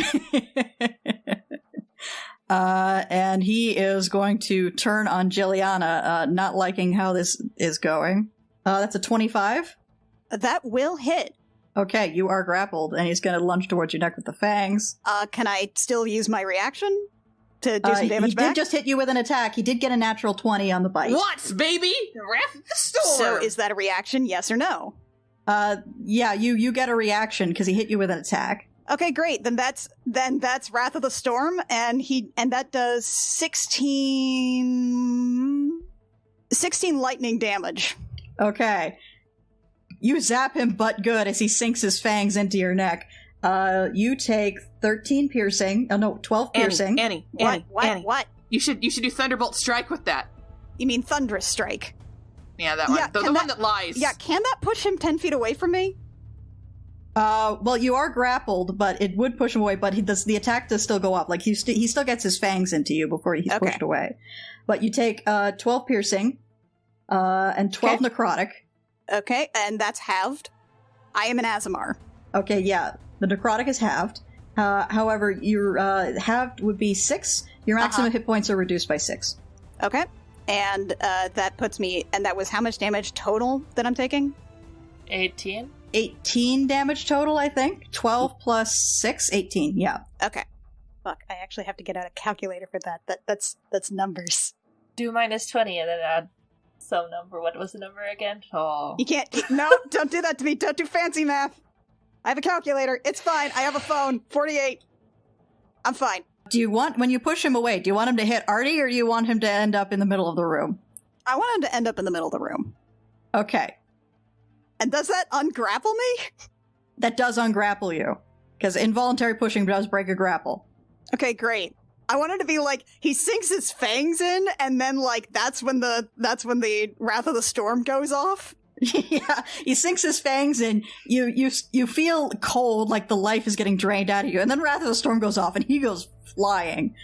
And he is going to turn on Jilliana, not liking how this is going. That's a 25. That will hit. Okay, you are grappled, and he's going to lunge towards your neck with the fangs. Can I still use my reaction to do some damage he back? Did just hit you with an attack. He did get a natural 20 on the bite. What, baby? The Wrath of the Storm! So is that a reaction, yes or no? Yeah, you get a reaction because he hit you with an attack. Okay, great. Then that's Wrath of the Storm, and that does 16 lightning damage. Okay. You zap him but good as he sinks his fangs into your neck. You take 13 piercing. Oh no, 12 piercing. Annie. What? You should do Thunderbolt Strike with that. You mean Thunderous Strike? Yeah, that one. Yeah, The one that lies. Yeah, can that push him 10 feet away from me? Well, you are grappled, but it would push him away, but the attack does still go up. Like, he still gets his fangs into you before he's pushed away. But you take 12 piercing, and 12 necrotic. Okay, and that's halved. I am an Azamar. Okay, yeah. The necrotic is halved. However, your halved would be 6. Your maximum hit points are reduced by 6. Okay. And that puts me... And that was how much damage total that I'm taking? 18. 18 damage total, I think. 12 plus 6, 18, yeah. Okay. Fuck, I actually have to get out a calculator for that. That's numbers. Do -20 and then add some number. What was the number again? Oh. You can't... No, don't do that to me. Don't do fancy math. I have a calculator. It's fine. I have a phone. 48. I'm fine. Do you want, when you push him away, do you want him to hit Artie, or do you want him to end up in the middle of the room? I want him to end up in the middle of the room. Okay. And does that ungrapple me? That does ungrapple you, because involuntary pushing does break a grapple. Okay, great. I wanted to be like, he sinks his fangs in, and then like that's when the Wrath of the Storm goes off. Yeah, he sinks his fangs in. You feel cold, like the life is getting drained out of you, and then Wrath of the Storm goes off, and he goes flying.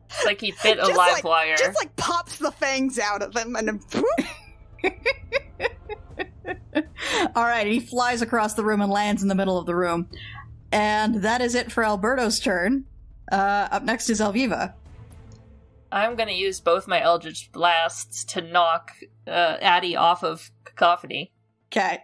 It's like he bit a live wire. Just like pops the fangs out of him, and then All right, he flies across the room and lands in the middle of the room. And that is it for Alberto's turn. Up next is Elviva. I'm gonna use both my Eldritch Blasts to knock Addie off of Cacophony. Okay.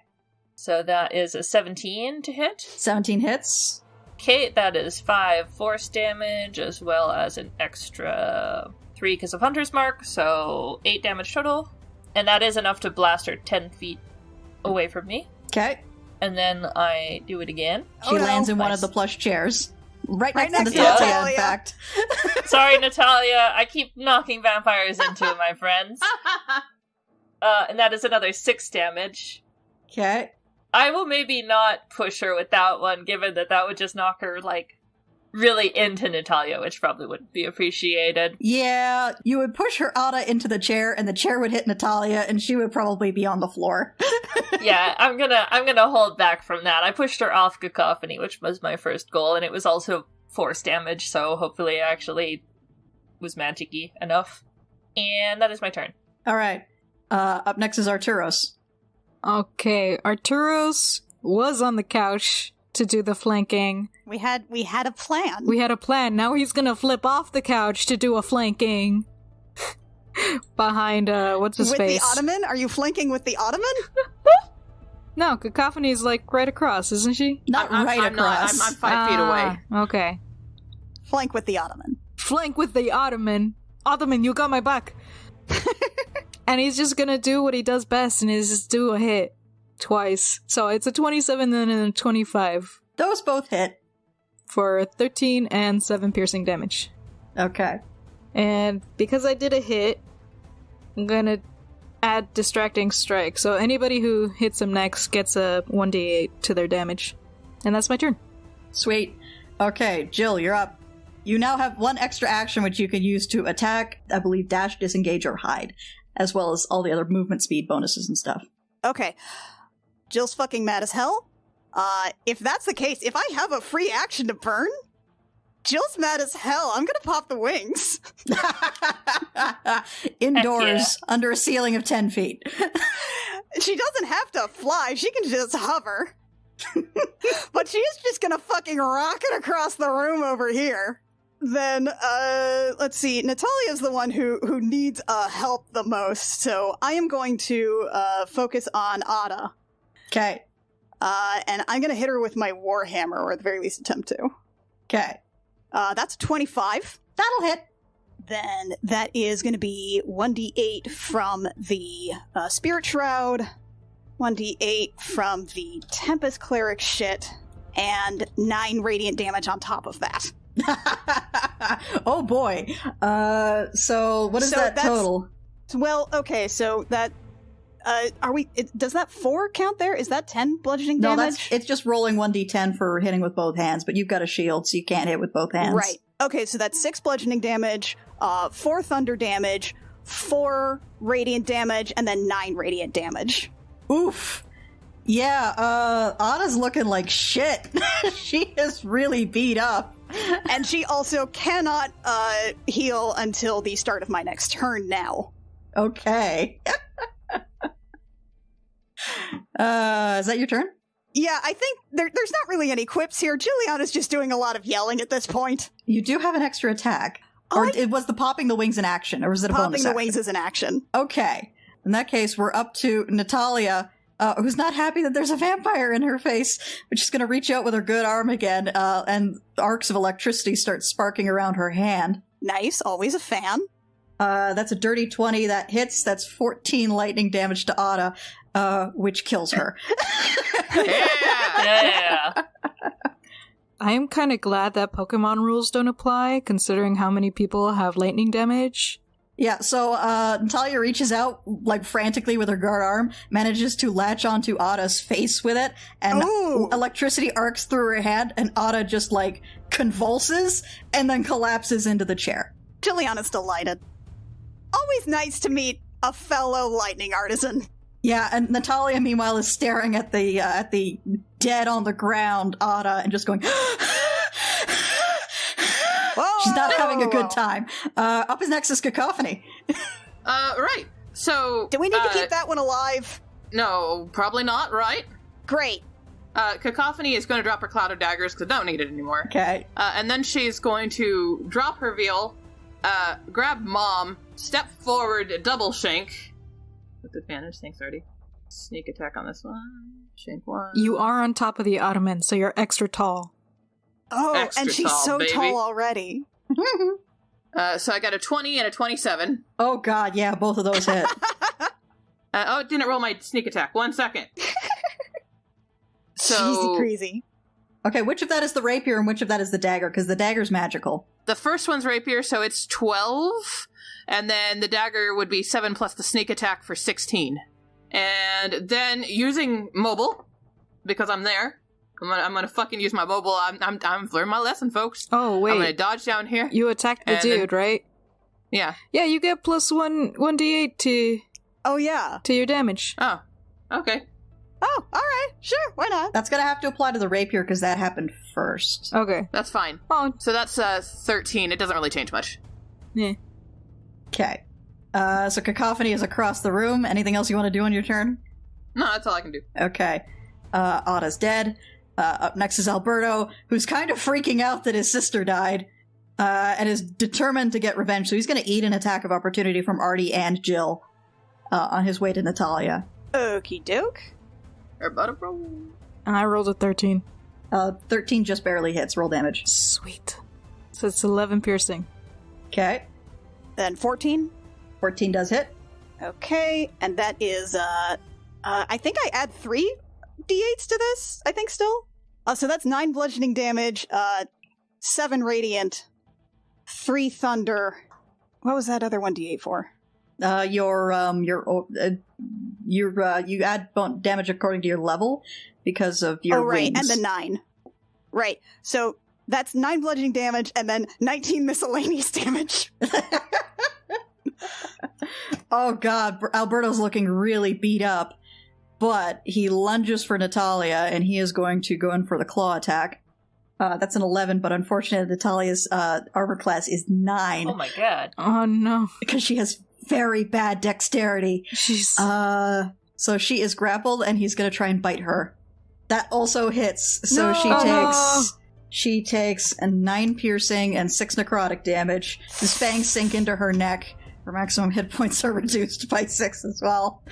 So that is a 17 to hit. 17 hits. Okay, that is 5 force damage, as well as an extra 3 because of Hunter's Mark, so 8 damage total. And that is enough to blast her 10 feet away from me. Okay. And then I do it again. She lands in one of the plush chairs. Right next to next to Natalia, Natalia. in fact. Sorry, Natalia. I keep knocking vampires into my friends. And that is another 6 damage. Okay. I will maybe not push her with that one, given that would just knock her, like, really into Natalia, which probably wouldn't be appreciated. Yeah, you would push her Ada into the chair, and the chair would hit Natalia, and she would probably be on the floor. Yeah, I'm gonna hold back from that. I pushed her off Cacophony, which was my first goal, and it was also force damage, so hopefully it actually was magic-y enough. And that is my turn. All right. Up next is Arturos. Okay, Arturos was on the couch to do the flanking. we had a plan. We had a plan. Now he's gonna flip off the couch to do a flanking behind, what's his with face? the Ottoman? Are you flanking with the Ottoman? No, Cacophony's like right across, isn't she? Not right across. I'm 5 feet away. Okay. Flank with the Ottoman. Flank with the Ottoman. Ottoman, you got my back. And he's just gonna do what he does best, and is just do a hit twice. So it's a 27 and then a 25 Those both hit. for 13 and 7 piercing damage. Okay. And because I did a hit, I'm gonna add Distracting Strike. So anybody who hits him next gets a 1d8 to their damage. And that's my turn. Sweet. Okay, Jill, you're up. You now have one extra action which you can use to attack, I believe, dash, disengage, or hide, as well as all the other movement speed bonuses and stuff. Okay. Jill's fucking mad as hell. If that's the case, if I have a free action to burn, Jill's mad as hell. I'm gonna pop the wings. Indoors, under a ceiling of 10 feet. She doesn't have to fly, she can just hover. But she is just gonna fucking rocket across the room over here. Then, let's see, Natalia's the one who needs help the most, so I am going to focus on Ada. Okay. And I'm gonna hit her with my Warhammer, or at the very least attempt to. Okay. That's 25. That'll hit. Then that is going to be 1d8 from the Spirit Shroud, 1d8 from the Tempest Cleric shit, and 9 radiant damage on top of that. Oh boy. So what is that total? Well, okay, so that... does that 4 count there? Is that 10 bludgeoning damage? No, it's just rolling 1d10 for hitting with both hands, but you've got a shield, so you can't hit with both hands. Right. Okay, so that's 6 bludgeoning damage, 4 thunder damage, 4 radiant damage, and then 9 radiant damage. Oof. Yeah, Ada's looking like shit. She is really beat up. And she also cannot heal until the start of my next turn now. Okay. Is that your turn? Yeah, I think there's not really any quips here. Juliana's just doing a lot of yelling at this point. You do have an extra attack. Or it was the popping the wings in action, or was it a bonus action? Popping the wings is an action. Okay. In that case, we're up to Natalia, who's not happy that there's a vampire in her face, but she's going to reach out with her good arm again, and arcs of electricity start sparking around her hand. Nice, always a fan. That's a dirty 20 that hits. That's 14 lightning damage to Ada, which kills her. Yeah. I am kind of glad that Pokemon rules don't apply, considering how many people have lightning damage. Yeah, so Natalia reaches out, like, frantically with her guard arm, manages to latch onto Ada's face with it, and electricity arcs through her hand, and Ada just, like, convulses, and then collapses into the chair. Juliana's delighted. Always nice to meet a fellow lightning artisan. Yeah, and Natalia, meanwhile, is staring at the dead on the ground Ada and just going... She's not having a good time. Up is next is Cacophony. Right. So... Do we need to keep that one alive? No, probably not, right? Great. Cacophony is going to drop her Cloud of Daggers because I don't need it anymore. Okay. And then she's going to drop her veal, grab Mom, step forward, double shank. With advantage, thanks, already. Sneak attack on this one. Shank 1. You are on top of the ottoman, so you're extra tall. Oh, Extra and she's tall, so baby. tall already. So I got a 20 and a 27. Oh god, yeah, both of those hit. It didn't roll my sneak attack. 1 second. So Cheesy crazy. Okay, which of that is the rapier and which of that is the dagger? Because the dagger's magical. the first one's rapier, so it's 12. And then the dagger would be 7 plus the sneak attack for 16. And then using mobile, because I'm there, I'm gonna fucking use my mobile. I'm learning my lesson, folks. Oh, wait. I'm gonna dodge down here. You attacked the And dude, then- right? Yeah. Yeah, you get plus 1d8 to Oh, yeah. your damage. Oh. Okay. Oh, all right. Sure, why not? That's gonna have to apply to the rapier because that happened first. Okay. That's fine. Oh, So that's 13. It doesn't really change much. yeah. Okay. So Cacophony is across the room. Anything else you want to do on your turn? No, that's all I can do. Okay. Ada's dead. Up next is Alberto, who's kind of freaking out that his sister died, and is determined to get revenge. So he's going to eat an attack of opportunity from Artie and Jill on his way to Natalia. Okie doke. Roll. And I rolled a 13. 13 just barely hits. Roll damage. Sweet. So it's 11 piercing. Okay. Then 14. 14 does hit. Okay, and that is, I think I add 3 d8s to this, I think still. So that's 9 bludgeoning damage, 7 radiant, 3 thunder, What was that other 1d8 for? You add damage according to your level because of your right, wings. and the 9. Right, so that's 9 bludgeoning damage and then 19 miscellaneous damage. Oh god, Alberto's looking really beat up, but he lunges for Natalia, and he is going to go in for the claw attack. That's an 11, but unfortunately Natalia's armor class is 9. Oh my god. Oh no. Because she has very bad dexterity. She's... So she is grappled, and he's going to try and bite her. That also hits, so No! she takes a 9 piercing and 6 necrotic damage. His fangs sink into her neck. Her maximum hit points are reduced by 6 as well.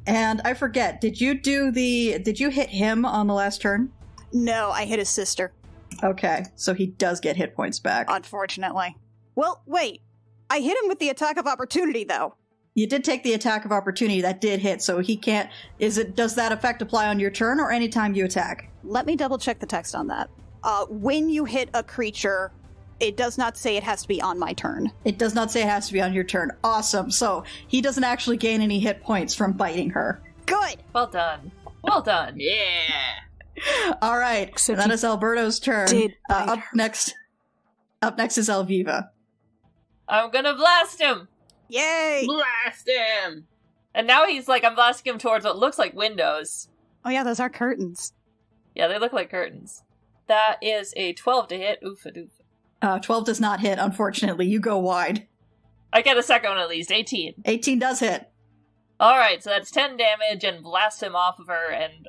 And I forget, did you hit him on the last turn? No, I hit his sister, Okay, so he does get hit points back. unfortunately. Well, wait. I hit him with the attack of opportunity, though. You did take the attack of opportunity, that did hit, so he can't... Does that effect apply on your turn or anytime you attack? Let me double check the text on that. When you hit a creature, it does not say it has to be on my turn. It does not say it has to be on your turn. Awesome. So he doesn't actually gain any hit points from biting her. Good! Well done. Well done. Yeah. All right. Except That he is Alberto's turn. did bite Up her. next is Elviva. I'm gonna blast him! Yay! Blast him. And now he's like, I'm blasting him towards what looks like windows. Oh yeah, those are curtains. Yeah, they look like curtains. That is a 12 to hit. Oofa doofa. 12 does not hit, unfortunately. You go wide. I get a second one at least. 18. 18 does hit. Alright, so that's 10 damage and blast him off of her and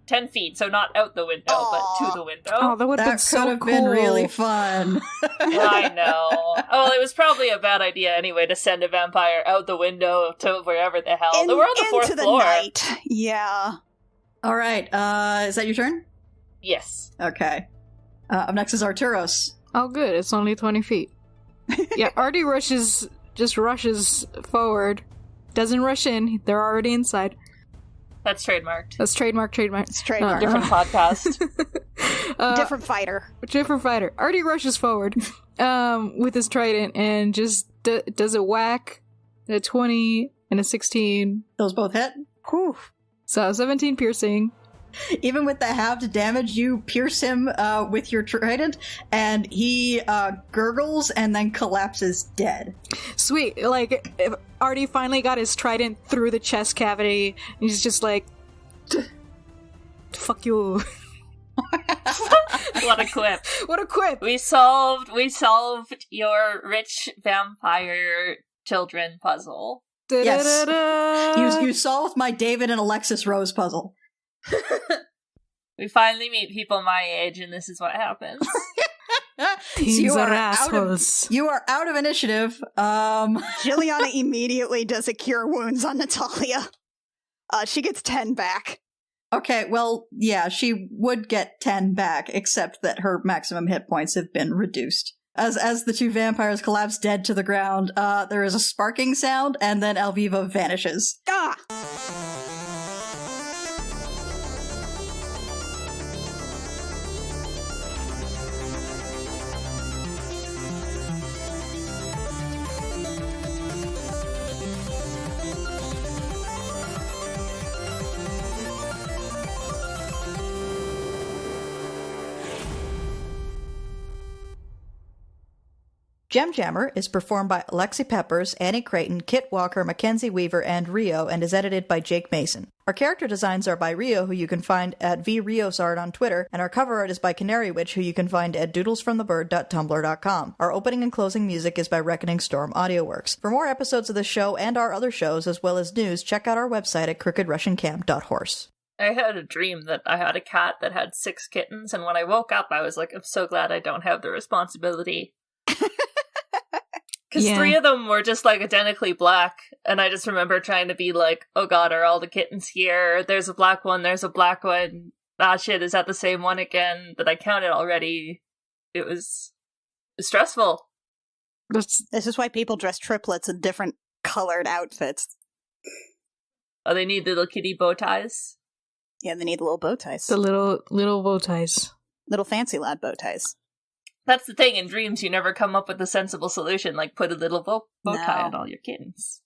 10 feet. So not out the window, Aw. but to the window. Oh, that would have been That so could have cool. been really fun. I know. Well, it was probably a bad idea anyway to send a vampire out the window to wherever the hell. They were on the fourth into the floor. night. Yeah. All right. Is that your turn? Yes. Okay. Up next is Arturos. Oh, good. It's only 20 feet. Yeah, Artie just rushes forward. Doesn't rush in. They're already inside. That's trademarked. That's trademark. It's trademark. Different podcast. Different fighter. Different fighter. Artie rushes forward with his trident and just does a whack. A 20 and a 16. Those both hit. Whew. So 17 piercing. Even with the halved damage, you pierce him with your trident, and he gurgles and then collapses dead. Sweet. Like, if Artie finally got his trident through the chest cavity, and he's just like, fuck you. What a quip. What a quip. We solved your rich vampire children puzzle. Yes. Da-da-da-da. You solved my David and Alexis Rose puzzle. We finally meet people my age, and this is what happens. Teens are assholes. You are out of initiative. Juliana immediately does a cure wounds on Natalia. She gets 10 back. Okay, well, yeah, she would get 10 back, except that her maximum hit points have been reduced. As the two vampires collapse dead to the ground, there is a sparking sound, and then Elviva vanishes. Ah! Jemjammer is performed by Alexi Peppers, Annie Creighton, Kit Walker, Mackenzie Weaver, and Rio, and is edited by Jake Mason. Our character designs are by Rio, who you can find at vriosart on Twitter, and our cover art is by Canary Witch, who you can find at doodlesfromthebird.tumblr.com. Our opening and closing music is by Reckoning Storm AudioWorks. For more episodes of the show and our other shows, as well as news, check out our website at crookedrussiancamp.horse. I had a dream that I had a cat that had 6 kittens, and when I woke up, I was like, I'm so glad I don't have the responsibility. Because 3 of them were just, like, identically black, and I just remember trying to be like, oh god, are all the kittens here? There's a black one, there's a black one. Ah, shit, is that the same one again that I counted already? It was stressful. This is why people dress triplets in different colored outfits. Oh, they need little kitty bow ties? Yeah, they need little bow ties. The little bow ties. Little fancy lad bow ties. That's the thing, in dreams you never come up with a sensible solution, like put a little bow tie No. on all your kittens.